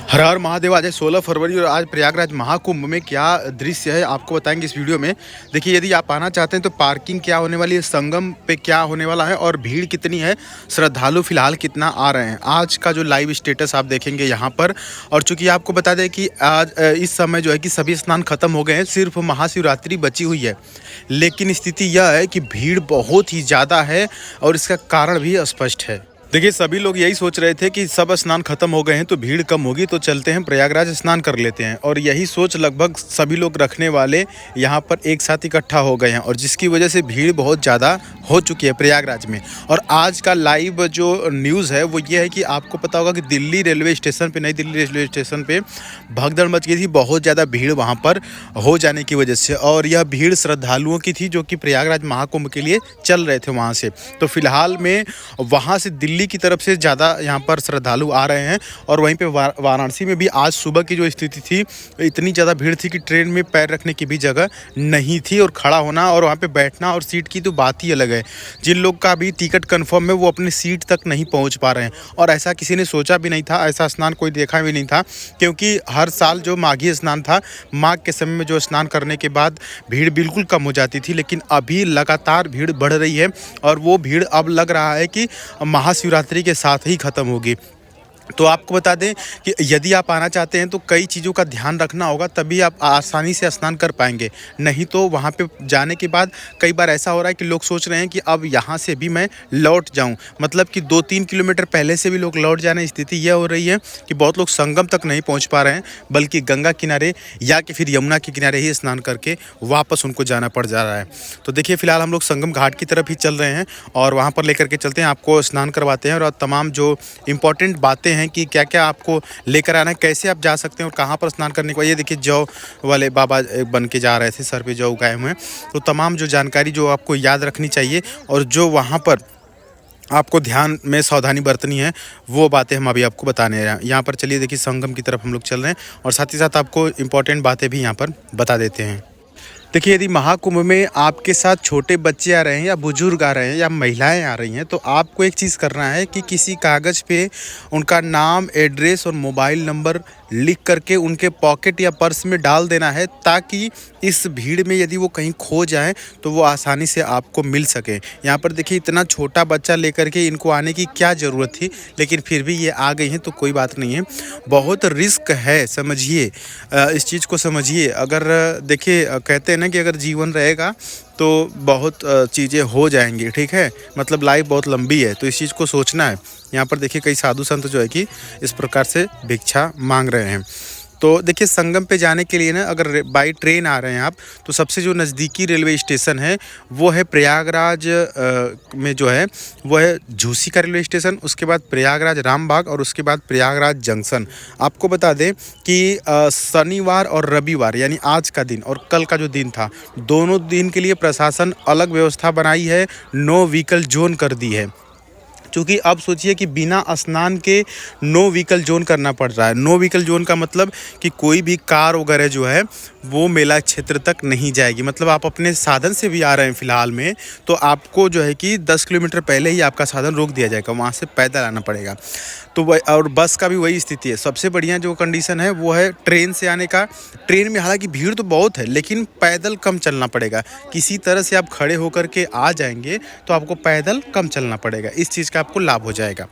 हर हर महादेव। आज है 16 फरवरी और आज प्रयागराज महाकुंभ में क्या दृश्य है आपको बताएंगे इस वीडियो में। देखिए, यदि आप आना चाहते हैं तो पार्किंग क्या होने वाली है, संगम पे क्या होने वाला है और भीड़ कितनी है, श्रद्धालु फिलहाल कितना आ रहे हैं, आज का जो लाइव स्टेटस आप देखेंगे यहाँ पर। और चूंकि आपको बता दें कि आज इस समय जो है कि सभी स्नान खत्म हो गए हैं, सिर्फ महाशिवरात्रि बची हुई है, लेकिन स्थिति यह है कि भीड़ बहुत ही ज़्यादा है और इसका कारण भी स्पष्ट है। देखिए, सभी लोग यही सोच रहे थे कि सब स्नान खत्म हो गए हैं तो भीड़ कम होगी, तो चलते हैं प्रयागराज स्नान कर लेते हैं। और यही सोच लगभग सभी लोग रखने वाले यहाँ पर एक साथ इकट्ठा हो गए हैं और जिसकी वजह से भीड़ बहुत ज़्यादा हो चुकी है प्रयागराज में। और आज का लाइव जो न्यूज़ है वो ये है कि आपको पता होगा कि दिल्ली रेलवे स्टेशन पर, नई दिल्ली रेलवे स्टेशन पर भगदड़ मच गई थी, बहुत ज़्यादा भीड़ वहाँ पर हो जाने की वजह से। और यह भीड़ श्रद्धालुओं की थी जो कि प्रयागराज महाकुंभ के लिए चल रहे थे वहाँ से। तो फिलहाल में वहाँ से दिल्ली की तरफ से ज़्यादा यहाँ पर श्रद्धालु आ रहे हैं। और वहीं पे वाराणसी में भी आज सुबह की जो स्थिति थी, इतनी ज़्यादा भीड़ थी कि ट्रेन में पैर रखने की भी जगह नहीं थी और खड़ा होना और वहाँ पे बैठना और सीट की तो बात ही अलग है। जिन लोग का भी टिकट कंफर्म है वो अपनी सीट तक नहीं पहुँच पा रहे हैं। और ऐसा किसी ने सोचा भी नहीं था, ऐसा स्नान कोई देखा भी नहीं था, क्योंकि हर साल जो माघी स्नान था, माघ के समय में जो स्नान करने के बाद भीड़ बिल्कुल कम हो जाती थी, लेकिन अभी लगातार भीड़ बढ़ रही है। और वो भीड़ अब लग रहा है कि महाशिवरात्रि के साथ ही खत्म होगी। तो आपको बता दें कि यदि आप आना चाहते हैं तो कई चीज़ों का ध्यान रखना होगा, तभी आप आसानी से स्नान कर पाएंगे। नहीं तो वहाँ पे जाने के बाद कई बार ऐसा हो रहा है कि लोग सोच रहे हैं कि अब यहाँ से भी मैं लौट जाऊँ, मतलब कि 2-3 किलोमीटर पहले से भी लोग लौट जाने। स्थिति यह हो रही है कि बहुत लोग संगम तक नहीं पहुँच पा रहे हैं, बल्कि गंगा किनारे या कि फिर यमुना के किनारे ही स्नान करके वापस उनको जाना पड़ जा रहा है। तो देखिए, फिलहाल हम लोग संगम घाट की तरफ ही चल रहे हैं और वहाँ पर लेकर के चलते हैं, आपको स्नान करवाते हैं और तमाम जो इम्पोर्टेंट बातें हैं कि क्या क्या आपको लेकर आना है, कैसे आप जा सकते हैं और कहाँ पर स्नान करने को। ये देखिए, जौ वाले बाबा बन के जा रहे थे, सर पे जौ उगाए हुए हैं। तो तमाम जो जानकारी जो आपको याद रखनी चाहिए और जो वहाँ पर आपको ध्यान में सावधानी बरतनी है, वो बातें हम अभी आपको बताने हैं। यहाँ पर चलिए, देखिए संगम की तरफ हम लोग चल रहे हैं और साथ ही साथ आपको इम्पोर्टेंट बातें भी यहाँ पर बता देते हैं। देखिए, यदि महाकुंभ में आपके साथ छोटे बच्चे आ रहे हैं या बुजुर्ग आ रहे हैं या महिलाएं आ रही हैं, तो आपको एक चीज़ करना है कि किसी कागज़ पे उनका नाम, एड्रेस और मोबाइल नंबर लिख करके उनके पॉकेट या पर्स में डाल देना है, ताकि इस भीड़ में यदि वो कहीं खो जाएं तो वो आसानी से आपको मिल सके। यहाँ पर देखिए, इतना छोटा बच्चा लेकर के इनको आने की क्या ज़रूरत थी, लेकिन फिर भी ये आ गई हैं, तो कोई बात नहीं है। बहुत रिस्क है, समझिए, इस चीज़ को समझिए। अगर देखिए, कहते हैं ना कि अगर जीवन रहेगा तो बहुत चीज़ें हो जाएंगी, ठीक है, मतलब लाइफ बहुत लंबी है, तो इस चीज़ को सोचना है। यहाँ पर देखिए, कई साधु संत जो है कि इस प्रकार से भिक्षा मांग रहे हैं। तो देखिए, संगम पे जाने के लिए ना, अगर बाई ट्रेन आ रहे हैं आप, तो सबसे जो नज़दीकी रेलवे स्टेशन है वो है प्रयागराज में जो है वो है झूसी का रेलवे स्टेशन, उसके बाद प्रयागराज रामबाग और उसके बाद प्रयागराज जंक्शन। आपको बता दें कि शनिवार और रविवार, यानी आज का दिन और कल का जो दिन था, दोनों दिन के लिए प्रशासन अलग व्यवस्था बनाई है, नो व्हीकल जोन कर दी है। क्योंकि अब सोचिए कि बिना स्नान के नो व्हीकल जोन करना पड़ रहा है। नो व्हीकल जोन का मतलब कि कोई भी कार वगैरह जो है वो मेला क्षेत्र तक नहीं जाएगी। मतलब आप अपने साधन से भी आ रहे हैं फिलहाल में, तो आपको जो है कि 10 किलोमीटर पहले ही आपका साधन रोक दिया जाएगा, वहाँ से पैदल आना पड़ेगा। तो वह, और बस का भी वही स्थिति है। सबसे बढ़िया जो कंडीशन है वो है ट्रेन से आने का। ट्रेन में हालांकि भीड़ तो बहुत है, लेकिन पैदल कम चलना पड़ेगा। किसी तरह से आप खड़े होकर के आ जाएंगे तो आपको पैदल कम चलना पड़ेगा, इस चीज़ का आपको लाभ हो जाएगा।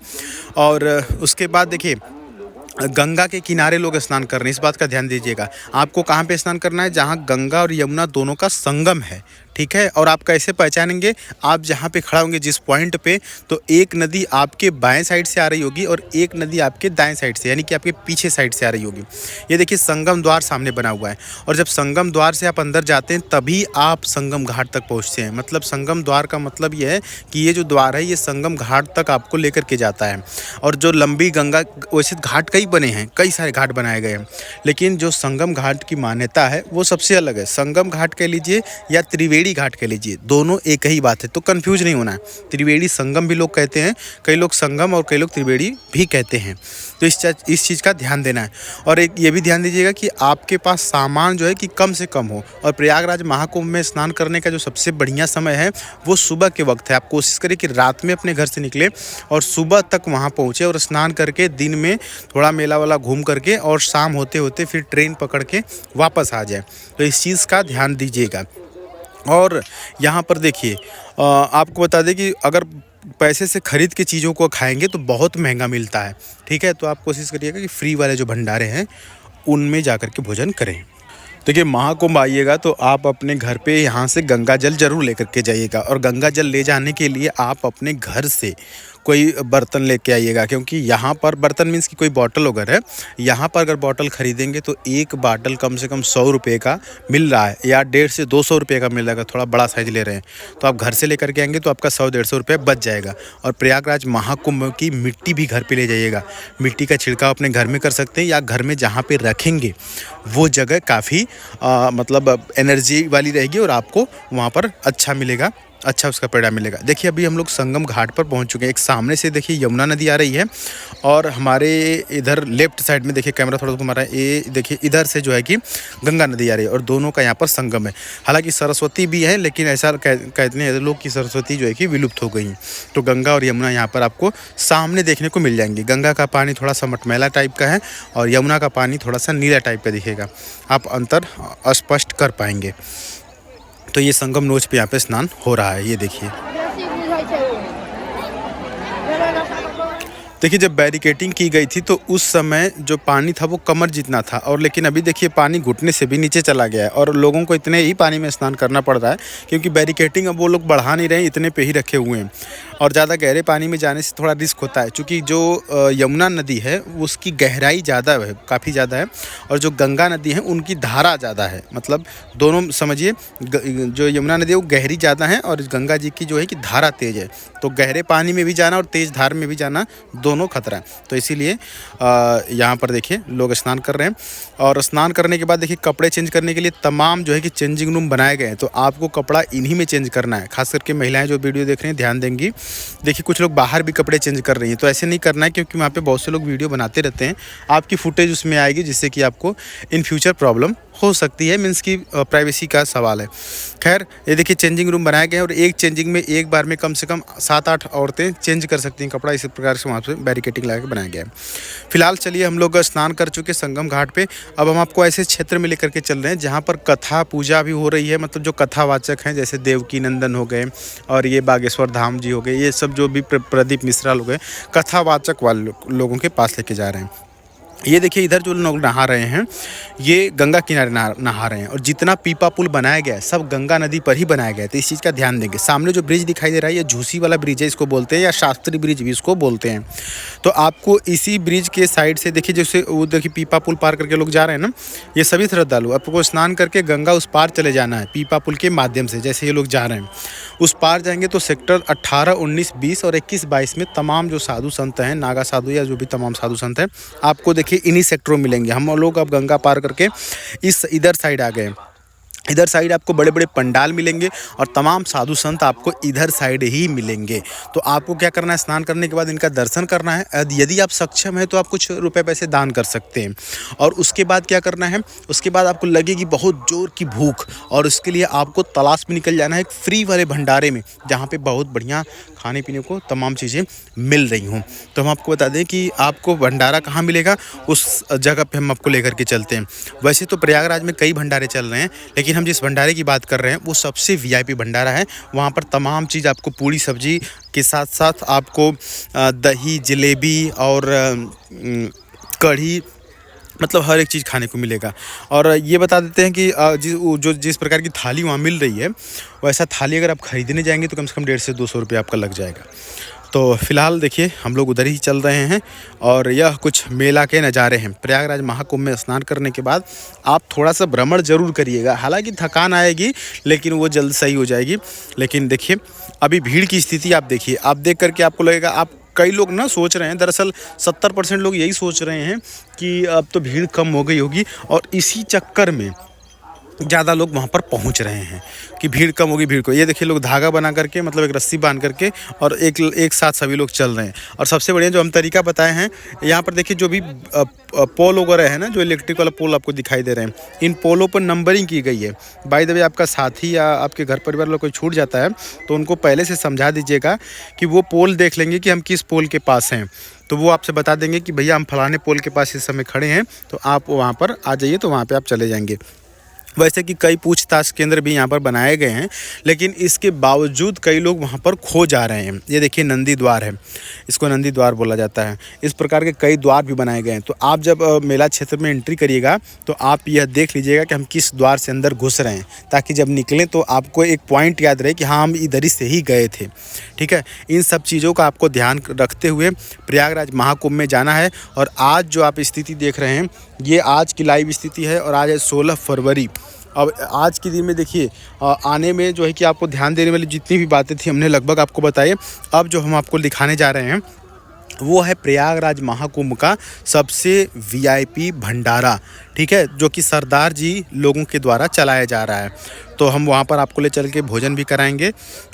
और उसके बाद देखिए, गंगा के किनारे लोग स्नान कर रहे हैं, इस बात का ध्यान दीजिएगा। आपको कहाँ पे स्नान करना है? जहाँ गंगा और यमुना दोनों का संगम है, ठीक है। और आप कैसे पहचानेंगे? आप जहाँ पे खड़ा होंगे जिस पॉइंट पे, तो एक नदी आपके बाएं साइड से आ रही होगी और एक नदी आपके दाएं साइड से, यानी कि आपके पीछे साइड से आ रही होगी। ये देखिए, संगम द्वार सामने बना हुआ है और जब संगम द्वार से आप अंदर जाते हैं तभी आप संगम घाट तक पहुँचते हैं। मतलब संगम द्वार का मतलब ये है कि ये जो द्वार है ये संगम घाट तक आपको लेकर के जाता है। और जो लंबी गंगा, वैसे घाट कई बने हैं, कई सारे घाट बनाए गए हैं, लेकिन जो संगम घाट की मान्यता है वो सबसे अलग है। संगम घाट कह लीजिए या त्रिवेणी त्रिवेणी घाट कह लीजिए, दोनों एक ही बात है, तो कंफ्यूज नहीं होना है। त्रिवेणी संगम भी लोग कहते हैं, कई लोग संगम और कई लोग त्रिवेणी भी कहते हैं। तो इस चीज़ का ध्यान देना है। और एक ये भी ध्यान दीजिएगा कि आपके पास सामान जो है कि कम से कम हो। और प्रयागराज महाकुंभ में स्नान करने का जो सबसे बढ़िया समय है वो सुबह के वक्त है। आप कोशिश करिए कि रात में अपने घर से निकले और सुबह तक वहाँ पहुँचे और स्नान करके दिन में थोड़ा मेला वाला घूम करके और शाम होते होते फिर ट्रेन पकड़ के वापस आ जाए। तो इस चीज़ का ध्यान दीजिएगा। और यहाँ पर देखिए, आपको बता दें कि अगर पैसे से खरीद के चीज़ों को खाएंगे तो बहुत महंगा मिलता है, ठीक है। तो आप कोशिश करिएगा कि फ्री वाले जो भंडारे हैं उनमें जा कर के भोजन करें। देखिए, महाकुंभ आइएगा तो आप अपने घर पे यहाँ से गंगा जल ज़रूर लेकर के जाइएगा। और गंगा जल ले जाने के लिए आप अपने घर से कोई बर्तन लेके आइएगा, क्योंकि यहाँ पर बर्तन मीन्स कि कोई बॉटल वगैरह है। यहाँ पर अगर बॉटल ख़रीदेंगे तो एक बॉटल कम से कम 100 रुपये का मिल रहा है, या 150 से 200 रुपये का मिल रहा है। थोड़ा बड़ा साइज़ ले रहे हैं तो आप घर से लेकर के आएंगे तो आपका 100-150 रुपये बच जाएगा। और प्रयागराज महाकुंभ की मिट्टी भी घर पे ले जाइएगा। मिट्टी का छिड़काव अपने घर में कर सकते हैं, या घर में जहाँ पे रखेंगे वो जगह काफ़ी मतलब एनर्जी वाली रहेगी और आपको वहाँ पर अच्छा मिलेगा, अच्छा उसका परिणाम मिलेगा। देखिए, अभी हम लोग संगम घाट पर पहुंच चुके हैं। एक सामने से देखिए यमुना नदी आ रही है और हमारे इधर लेफ्ट साइड में देखिए, कैमरा थोड़ा घुमा रहा है, ये देखिए इधर से जो है कि गंगा नदी आ रही है और दोनों का यहाँ पर संगम है। हालांकि सरस्वती भी है, लेकिन ऐसा कहते हैं लोग कि सरस्वती जो है कि विलुप्त हो गई। तो गंगा और यमुना यहाँ पर आपको सामने देखने को मिल जाएंगी। गंगा का पानी थोड़ा सा मटमैला टाइप का है और यमुना का पानी थोड़ा सा नीला टाइप का दिखेगा। आप अंतर स्पष्ट कर पाएंगे। तो ये संगम नोच पे यहाँ पे स्नान हो रहा है, ये देखिए। देखिए, जब बैरिकेटिंग की गई थी तो उस समय जो पानी था वो कमर जितना था, और लेकिन अभी देखिए पानी घुटने से भी नीचे चला गया है और लोगों को इतने ही पानी में स्नान करना पड़ रहा है, क्योंकि बैरिकेटिंग अब वो लोग बढ़ा नहीं रहे हैं, इतने पे ही रखे हुए हैं। और ज़्यादा गहरे पानी में जाने से थोड़ा रिस्क होता है, क्योंकि जो यमुना नदी है उसकी गहराई ज़्यादा है, काफ़ी ज़्यादा है, और जो गंगा नदी है उनकी धारा ज़्यादा है। मतलब दोनों समझिए, जो यमुना नदी है वो गहरी ज़्यादा है और गंगा जी की जो है कि धारा तेज़ है। तो गहरे पानी में भी जाना और तेज़ धार में भी जाना दोनों खतरा है। तो इसीलिए यहाँ पर देखिए लोग स्नान कर रहे हैं। और स्नान करने के बाद देखिए कपड़े चेंज करने के लिए तमाम जो है कि चेंजिंग रूम बनाए गए हैं। तो आपको कपड़ा इन्हीं में चेंज करना है। खास करके महिलाएं जो वीडियो देख रही हैं ध्यान देंगी। देखिए, कुछ लोग बाहर भी कपड़े चेंज कर रही हैं, तो ऐसे नहीं करना है, क्योंकि वहाँ पे बहुत से लोग वीडियो बनाते रहते हैं। आपकी फुटेज उसमें आएगी, जिससे कि आपको इन फ्यूचर प्रॉब्लम हो सकती है, मीन्स की प्राइवेसी का सवाल है। खैर, ये देखिए चेंजिंग रूम बनाए गए हैं और एक चेंजिंग में एक बार में कम से कम 7-8 औरतें चेंज कर सकती हैं कपड़ा। इसी प्रकार से वहाँ पे बैरिकेटिंग लगा के बनाया गया है। फिलहाल चलिए, हम लोग स्नान कर चुके संगम घाट पे। अब हम आपको ऐसे क्षेत्र में लेकर के चल रहे हैं जहाँ पर कथा पूजा भी हो रही है। मतलब जो कथावाचक हैं, जैसे देवकी नंदन हो गए और ये बागेश्वर धाम जी हो गए, ये सब जो भी प्रदीप मिश्रा लोग हैं, कथावाचक वाले लोगों के पास लेके जा रहे हैं। ये देखिए, इधर जो लोग नहा रहे हैं ये गंगा किनारे नहा रहे हैं, और जितना पीपा पुल बनाया गया है सब गंगा नदी पर ही बनाया गया है। तो इस चीज़ का ध्यान देंगे। सामने जो ब्रिज दिखाई दे रहा है ये झूसी वाला ब्रिज है, इसको बोलते हैं, या शास्त्री ब्रिज भी इसको बोलते हैं। तो आपको इसी ब्रिज के साइड से देखिए, जैसे वो देखिए पीपा पुल पार करके लोग जा रहे हैं ना, ये सभी श्रद्धालु आपको स्नान करके गंगा उस पार चले जाना है पीपा पुल के माध्यम से। जैसे ये लोग जा रहे हैं उस पार जाएंगे तो सेक्टर 18, 19, 20 और 21, 22 में तमाम जो साधु संत हैं, नागा साधु या जो भी तमाम साधु संत हैं, आपको देखिए इन्हीं सेक्टरों में मिलेंगे। हम लोग अब गंगा पार करके इधर साइड आ गए। इधर साइड आपको बड़े बड़े पंडाल मिलेंगे और तमाम साधु संत आपको इधर साइड ही मिलेंगे। तो आपको क्या करना है, स्नान करने के बाद इनका दर्शन करना है। यदि आप सक्षम हैं तो आप कुछ रुपए पैसे दान कर सकते हैं। और उसके बाद क्या करना है, उसके बाद आपको लगेगी बहुत जोर की भूख, और उसके लिए आपको तलाश में निकल जाना है एक फ्री वाले भंडारे में, जहाँ पे बहुत बढ़िया खाने पीने को तमाम चीज़ें मिल रही हूँ। तो हम आपको बता दें कि आपको भंडारा कहाँ मिलेगा, उस जगह पे हम आपको लेकर के चलते हैं। वैसे तो प्रयागराज में कई भंडारे चल रहे हैं, लेकिन हम जिस भंडारे की बात कर रहे हैं वो सबसे वीआईपी भंडारा है। वहाँ पर तमाम चीज़ आपको, पूरी सब्जी के साथ साथ आपको दही, जलेबी और कढ़ी, मतलब हर एक चीज़ खाने को मिलेगा। और ये बता देते हैं कि जिस प्रकार की थाली वहाँ मिल रही है, वैसा थाली अगर आप ख़रीदने जाएंगे तो कम से कम 150 से 200 रुपये आपका लग जाएगा। तो फिलहाल देखिए हम लोग उधर ही चल रहे हैं, और यह कुछ मेला के नज़ारे हैं। प्रयागराज महाकुंभ में स्नान करने के बाद आप थोड़ा सा भ्रमण ज़रूर करिएगा। हालांकि थकान आएगी, लेकिन वो जल्द सही हो जाएगी। लेकिन देखिए, अभी भीड़ की स्थिति आप देखिए, आप देख करके आपको लगेगा, आप कई लोग ना सोच रहे हैं, दरअसल 70% लोग यही सोच रहे हैं कि अब तो भीड़ कम हो गई होगी, और इसी चक्कर में ज़्यादा लोग वहाँ पर पहुँच रहे हैं कि भीड़ कम होगी, भीड़ को ये देखिए लोग धागा बना करके मतलब एक रस्सी बांध करके और एक साथ सभी लोग चल रहे हैं। और सबसे बढ़िया जो हम तरीका बताए हैं यहाँ पर देखिए, जो भी पोल वगैरह है ना, जो इलेक्ट्रिक वाला पोल आपको दिखाई दे रहे हैं, इन पोलों पर नंबरिंग की गई है। बाय द वे आपका साथी या आपके घर परिवार वाला कोई छूट जाता है तो उनको पहले से समझा दीजिएगा कि वो पोल देख लेंगे कि हम किस पोल के पास हैं, तो वो आपसे बता देंगे कि भैया हम फलाने पोल के पास इस समय खड़े हैं, तो आप वहाँ पर आ जाइए, तो वहाँ पर आप चले जाएंगे। वैसे कि कई पूछताछ केंद्र भी यहाँ पर बनाए गए हैं, लेकिन इसके बावजूद कई लोग वहाँ पर खो जा रहे हैं। ये देखिए नंदी द्वार है, इसको नंदी द्वार बोला जाता है। इस प्रकार के कई द्वार भी बनाए गए हैं। तो आप जब मेला क्षेत्र में एंट्री करिएगा तो आप यह देख लीजिएगा कि हम किस द्वार से अंदर घुस रहे हैं, ताकि जब निकलें तो आपको एक पॉइंट याद रहे कि हाँ हम इधर से ही गए थे। ठीक है, इन सब चीज़ों का आपको ध्यान रखते हुए प्रयागराज महाकुंभ में जाना है। और आज जो आप स्थिति देख रहे हैं ये आज की लाइव स्थिति है और आज है 16 फरवरी। अब आज के दिन में देखिए आने में जो है कि आपको ध्यान देने वाली जितनी भी बातें थी हमने लगभग आपको बताई। अब जो हम आपको दिखाने जा रहे हैं वो है प्रयागराज महाकुंभ का सबसे वीआईपी भंडारा। ठीक है, जो कि सरदार जी लोगों के द्वारा चलाया जा रहा है। तो हम वहाँ पर आपको ले चल के भोजन भी कराएंगे,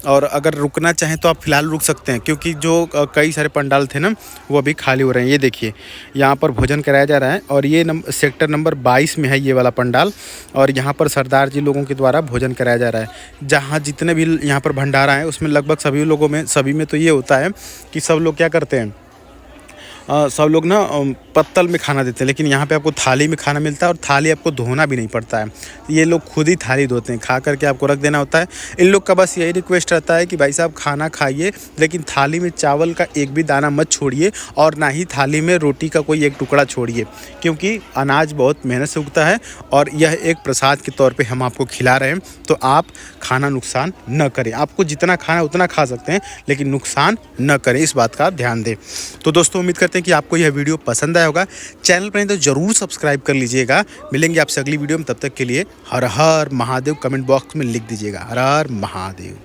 और अगर रुकना चाहें तो आप फ़िलहाल रुक सकते हैं, क्योंकि जो कई सारे पंडाल थे ना वो अभी खाली हो रहे हैं। ये देखिए यहाँ पर भोजन कराया जा रहा है, और ये सेक्टर नंबर 22 में है ये वाला पंडाल, और यहाँ पर सरदार जी लोगों के द्वारा भोजन कराया जा रहा है। जहाँ जितने भी यहाँ पर भंडारा हैं उसमें लगभग सभी में तो ये होता है कि सब लोग क्या करते हैं, सब लोग ना पत्तल में खाना देते हैं, लेकिन यहाँ पे आपको थाली में खाना मिलता है, और थाली आपको धोना भी नहीं पड़ता है। ये लोग खुद ही थाली धोते हैं, खा करके आपको रख देना होता है। इन लोग का बस यही रिक्वेस्ट रहता है कि भाई साहब खाना खाइए, लेकिन थाली में चावल का एक भी दाना मत छोड़िए, और ना ही थाली में रोटी का कोई एक टुकड़ा छोड़िए, क्योंकि अनाज बहुत मेहनत से उगता है और यह एक प्रसाद के तौर पर हम आपको खिला रहे हैं। तो आप खाना नुकसान न करें, आपको जितना खाना उतना खा सकते हैं, लेकिन नुकसान न करें, इस बात का ध्यान दें। तो दोस्तों उम्मीद करते हैं कि आपको यह वीडियो पसंद आया होगा। चैनल पर नहीं तो जरूर सब्सक्राइब कर लीजिएगा। मिलेंगे आपसे अगली वीडियो में, तब तक के लिए हर हर महादेव। कमेंट बॉक्स में लिख दीजिएगा हर हर महादेव।